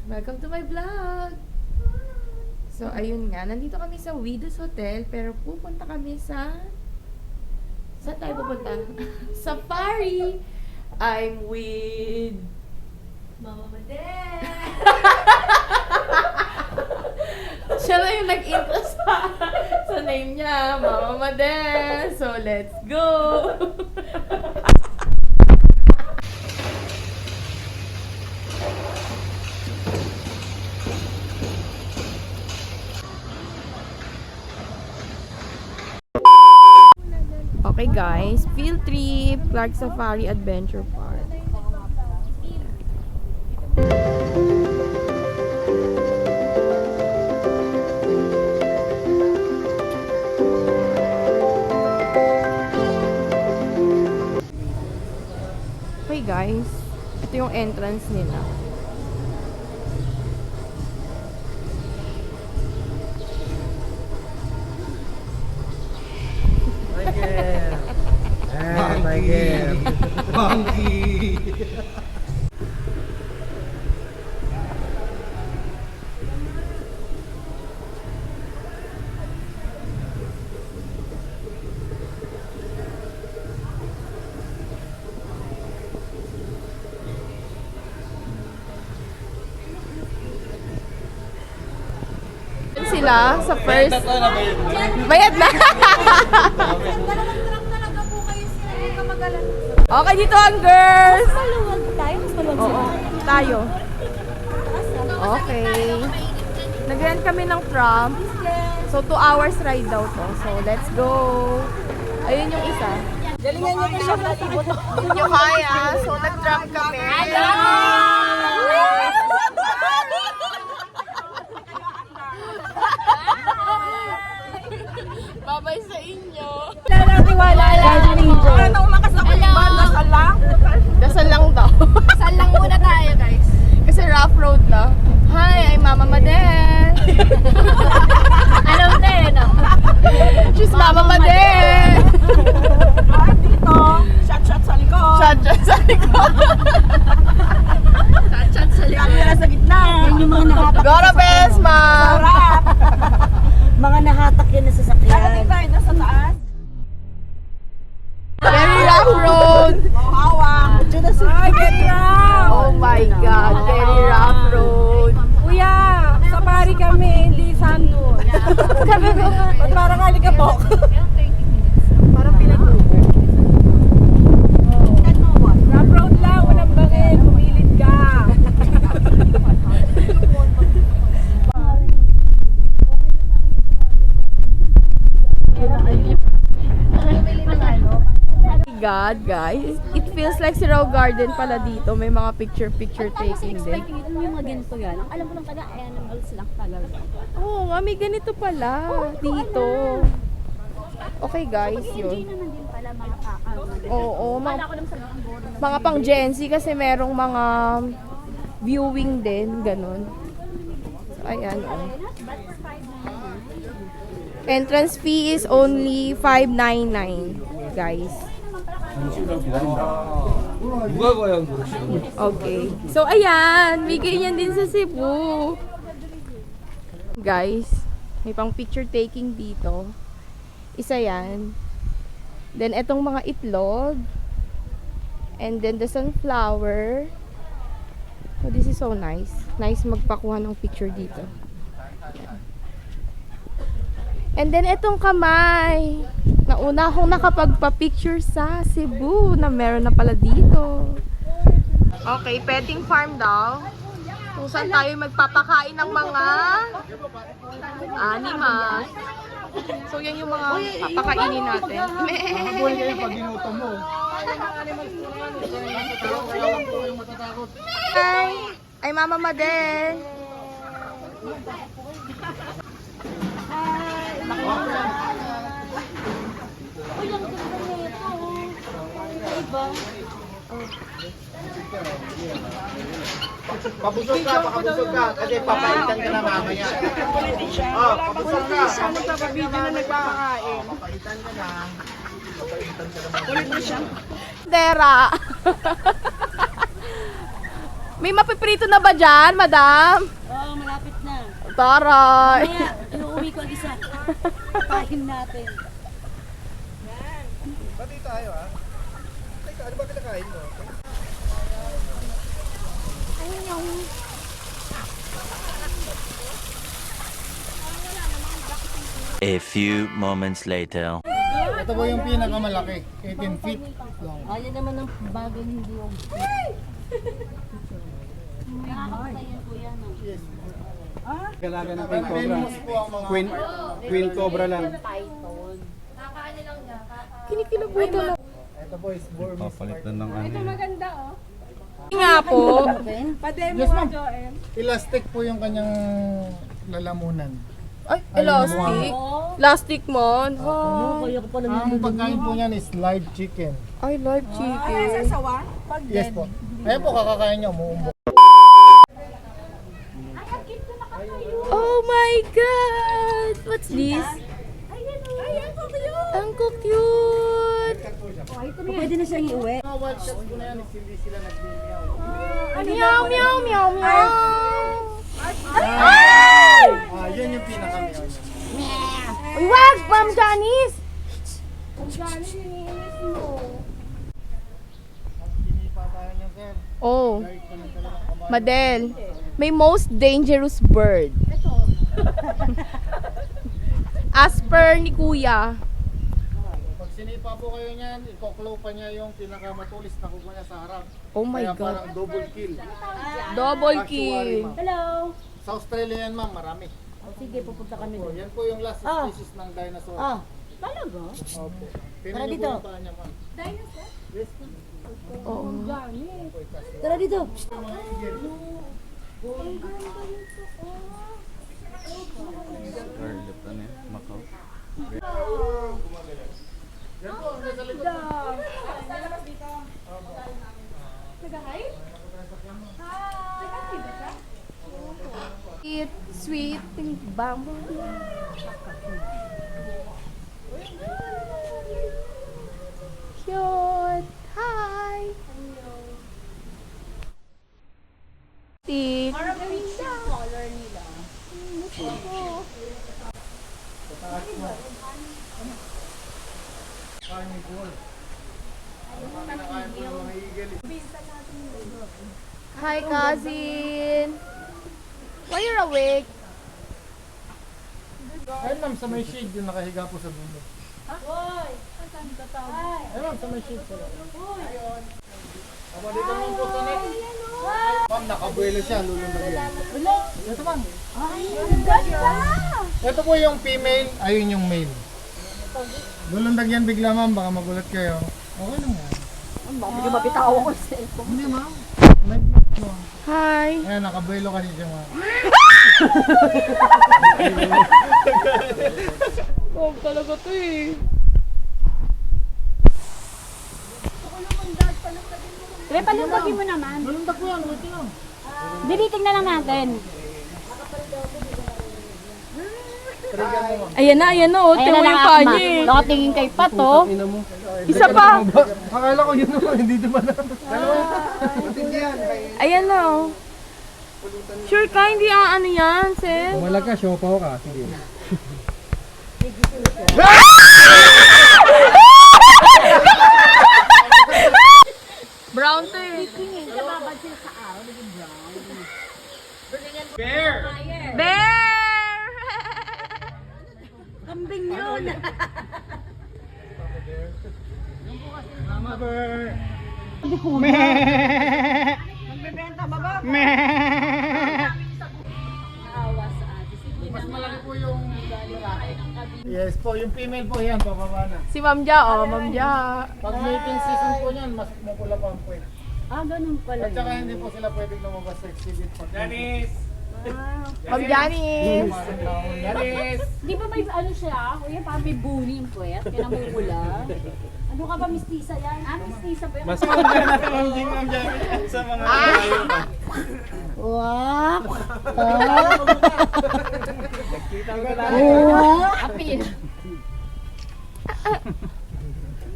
Welcome to my vlog! So, ayun nga. Nandito kami sa Widows Hotel, pero pupunta kami sa... Saan tayo pupunta? Safari! I'm with... Mama Madel! Siya na yung nag-intro sa name niya, Mama Madel! So, let's go! Okay guys, field trip, Clark Safari Adventure Park. Okay guys, ito yung entrance nila. Monkey! Sila sa first... Bayad na! Okay, dito ang girls! Mas maluwag tayo? Mas maluwag Oo, tayo. Okay. Nag-rent kami ng tram. So, 2 hours ride daw to. So, let's go! Ayun yung isa. Galingan nyo na siya sa tibot. Hindi nyo kaya. So, nag-tram kami. Babay sa inyo. Tiwala lang. Ano umakas ako yung band? Dasal lang? Dasal lang daw. Dasal lang muna tayo, guys. Kasi rough road na. Hi, I'm Mama Madel. Alam na eh, no? She's Mama Madel. Ay, dito. Shot sa likod. Shot sa likod. Shot sa likod. Camera sa gitna. Yan yung mga nahatak. Go to best, ma'am. Sarap. Mga nahatak yun na sasakyan. Nakating tayo na sa taas. Very rough road. Hawak. Ay, very rough. Oh my God, very rough road. Kuya, safari kami, hindi sando. Ba't parang alikabok? Parang pinag-uber. Rough road lang, walang bangin, pumilid ka. God, guys. It feels like Siraw Garden pala dito. May mga picture taking din. Yung mga ganito yan. Ang alam ko lang taga animals lang talaga. Oo nga, may ganito pala dito. Okay guys, Hindi yun. naman din pala mga kakao. Oo, Wala ko naman sa mga boring na mga pang Gen Z kasi merong mga viewing din, ganun. So, ayan, oh. Entrance fee is only $5.99, guys. 누가 과연 그러시는 Okay. So, ayan. May ganyan din sa Cebu. Guys, may pang picture taking dito. Isa yan. Then, etong mga itlog. And then, the sunflower. Oh, this is so nice. Nice magpakuha ng picture dito. Ayan. And then, etong kamay. Nauna akong nakapagpa-picture sa Cebu na meron na pala dito. Okay, petting farm daw. Kung saan tayo magpapakain ng mga animals. So, yan yung mga papakainin natin. Buhay kayo pag ginutom mo. Hi! Ay, Mama Madel! Uy, ang ganda nito. Iba. Pabusog ka. Kasi papaitan ka na mamaya. Oh, pabusog ka. Nagpapabidyo na nagpapakain. Papaitan ka na. Dera! May mapiprito na ba dyan, madam? Oo, malapit na. Taray! Kaya, iuwi ko ang isa. Patahin natin. Pati tayo ha? Teka, ano ba kinakain mo? A few moments later. Ito po yung pinakamalaki, 18 feet long. Alin naman ng bagay hindi yung... Nakakapatayan ko yan. Yes. Galaga ng Queen Cobra. Famous po ang mga... Queen Cobra lang. Kinikilabutan na. Ito po is Burmese. Papalitan ng ano. Nga po. Yes ma'am. Elastic po yung kanyang lalamunan. Ay, elastic. Plastic man. Kaya ko pala Ang pagkain po niyan is live chicken. Ay, live chicken. Yes po. Ayan po, kakakain niya, umuumbok. Oh my God! What's this? Ang cute! Pwede na siyang iuwi. Mga wild cats po na yan, is hindi sila nagmimiyaw. Meow, meow, meow, meow! Yun yung pinaka-meow niya. Uy, wag! Ma'am Janice! Ma'am Janice, iniinis mo. Pinipa tayo niya, sir. Oh, Guard ko lang talaga kabayo. Madel, may most dangerous bird. As per ni Kuya. Pag sinipa po kayo niyan, ikoklow pa niya yung pinakamatulis na kuko niya sa harap. Oh my Kaya God. parang double kill. Double Actually, kill. ma'am. Hello! Sa Australia yan, ma'am, marami. Sige, pupunta kami Oh, doon. yan po yung last species ng dinosaur. Talaga? Opo. Tingnan Tara niyo dito. po yung paa niya, ma'am. Yes, ma'am. Oo. Tara dito. Mga eagle. Scarlet ano eh, Macau. Yan po, nasa likod. Sweet, sweet, bumblebee. Cute. Hi. Tik. Carnivore. Ano mga kinakain po ng mga eagle? Hi, cousin. Why you're awake? Ayun ma'am, sa may shade yung nakahiga po sa dulo. Ayun ma'am, sa may shade sila. Tama dito naman po sa next. Ma'am, nakabuelo siya, lulundag yan. Ito ma'am. Ito po yung female, ayun yung male. Lulundag yan bigla ma'am, baka magulat kayo. Okay lang yan. Hindi mapitawa ko sa cellphone. Hindi ma'am. May no. Hi. Ayan, nakabuelo kasi siya ma'am. Oh, talaga to eh. Pre, palundagin mo naman. Lulundag po yan, wait lang. Diliting na lang natin. Trigger mo ma'am. Ayan na, oh. Ayan Tiyo na lang yung ako, kanya ma. eh. Nakatingin kay Pato. Isa pa. Akala ko yun naman, hindi naman. Dalawa. Ayan na, oh. Sure ka, hindi ano yan, sir? Malaga, show pa ka. Sige. Brown to eh. Bear! Bear! Kambing yun. Mama bear! Mas malaki po yung yes po, yung female po yan, pababa na. Si Ma'am Ja, oh. Ma'am Ja. Pag mating season po niyan, mas mapula pa ang puwet. Ganun pala. At saka hindi po sila pwedeng lumabas sa exhibit pag Janice! Ma'am Janice. Janice! Di ba may ano siya? Kuya, parang may buni yung puwet. Kaya namumula. Ano ka ba, mistisa yan? Mistisa ba yan? Mas maganda na ma'am Janice sa mga Wow! Apil.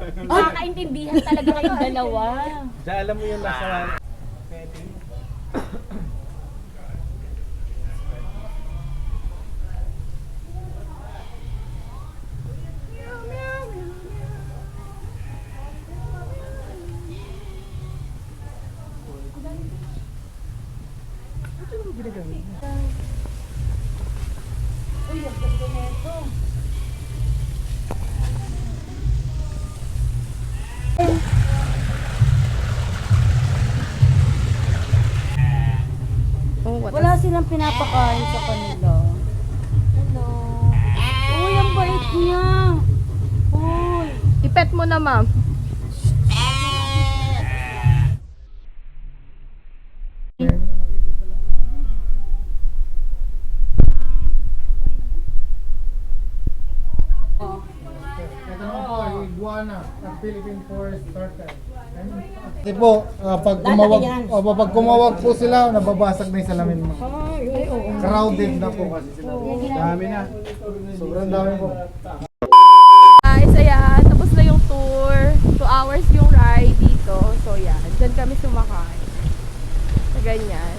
Nakakaintindihan talaga kayong dalawa. Diyan alam mo yung nasa Uy, ang ganda na ito. Oh, what Wala silang pinapakain sa kanila. Hello. Uy, ang bait niya. Uy. Ipet mo na, ma'am. Ito naman po, iguana at Philippine Forest Turtle. Kasi po, pag kumawag po sila, nababasag na yung salamin mo. Crowded na po kasi sila. Dami na. Sobrang dami po. Guys, ayan. Tapos na yung tour. 2 hours yung ride dito. So, yan. Diyan kami sumakay. Sa ganyan.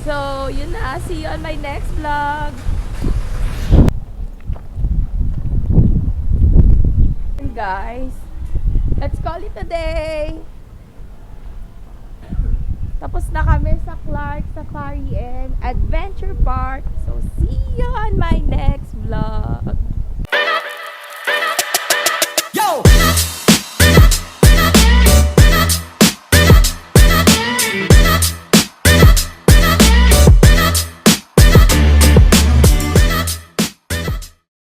So, yun na. See you on my next vlog. Guys, let's call it a day. Tapos na kami sa Clark Safari and Adventure Park. So, see you on my next vlog.